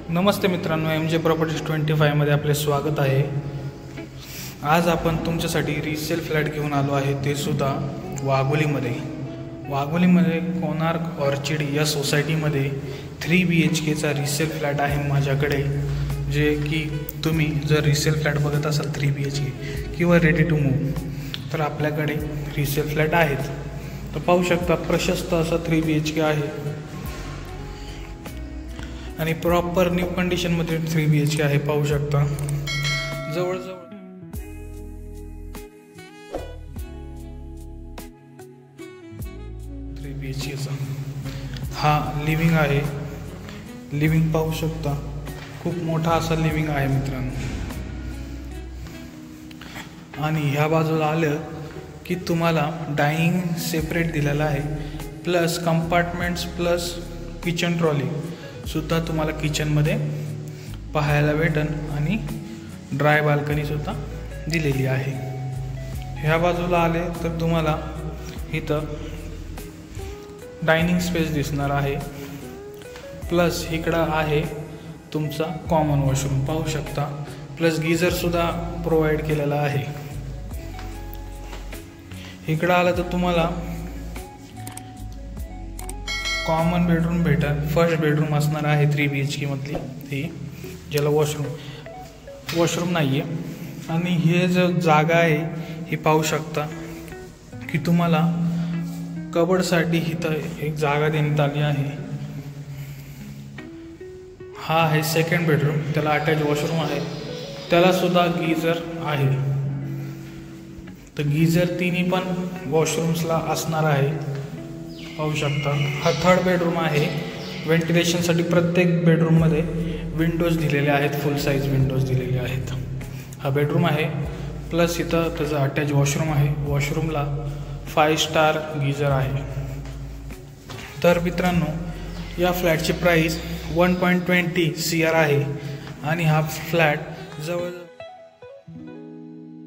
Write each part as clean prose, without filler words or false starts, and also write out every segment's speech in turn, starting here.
नमस्ते मित्रांनो, MJ properties 25 मध्ये आपले स्वागत आहे। आज आपण तुमच्यासाठी रिसेल फ्लॅट घेऊन आलो आहे, ते सुद्धा वाघोलीमध्ये कोणार्क ऑर्चिड या सोसायटीमध्ये 3 BHK चा रिसेल फ्लॅट आहे माझ्याकडे। जे की तुम्ही जर रिसेल फ्लॅट बघत असाल 3 BHK किंवा रेडी टू मूव तर आपल्याकडे रिसेल फ्लॅट आहेत। तर पाहू शकता प्रशस्त असा 3 BHK आहे आणि प्रॉपर न्यू कंडिशन मध्ये 3 BHK आहे। पाहू शकता जवळजवळ 3 BHK चा हा लिव्हिंग आहे। लिव्हिंग पाहू शकता, खूप मोठा असा लिव्हिंग आहे मित्रांनो। आणि ह्या बाजूला आलं की तुम्हाला डायनिंग सेपरेट दिलेला आहे, plus compartments plus kitchen trolley सुद्धा तुम्हाला किचन मध्ये पाहायला भेटन आणि ड्राय बाल्कनी सुद्धा दिलेली आहे। ह्या बाजूला आले तर तुम्हाला इथं डायनिंग स्पेस दिसणार आहे, प्लस इकडं आहे तुमचा कॉमन वॉशरूम पाहू शकता, प्लस गीजर सुद्धा प्रोव्हाइड केलेला आहे। इकडं आलं तर तुम्हाला कॉमन बेडरूम भेटेल, फर्स्ट बेडरूम असणार आहे 3 BHK मधली ही, ज्याला वॉशरूम नाही आहे। आणि हे जो जागा आहे ही पाहू शकता की तुम्हाला कबडसाठी इथं एक जागा देण्यात आली आहे। हा आहे सेकंड बेडरूम, त्याला अटॅच वॉशरूम आहे, त्याला सुद्धा गीजर आहे। तर गीजर तिन्ही पण वॉशरूम्सला असणार आहे पाहू शकता। हा थर्ड बेडरूम आहे। व्हेंटिलेशनसाठी प्रत्येक बेडरूममध्ये विंडोज दिलेले आहेत, फुल साईज विंडोज दिलेले आहेत। हा बेडरूम आहे, प्लस इथं त्याचं अटॅच वॉशरूम आहे। वॉशरूमला 5 स्टार गीजर आहे। तर मित्रांनो, या फ्लॅटची प्राइस 1.20 CR आहे आणि हा फ्लॅट जवळ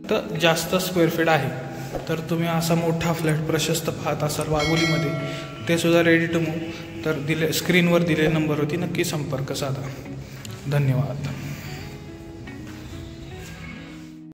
तर जास्त स्क्वेअर फीट आहे। तर तुम्ही असा मोठा फ्लॅट प्रशस्त पाहत असाल वाघोलीमध्ये, ते सुद्धा रेडी टू मूव, तर स्क्रीनवर दिलेल्या नंबरवरती नक्की संपर्क साधा। धन्यवाद।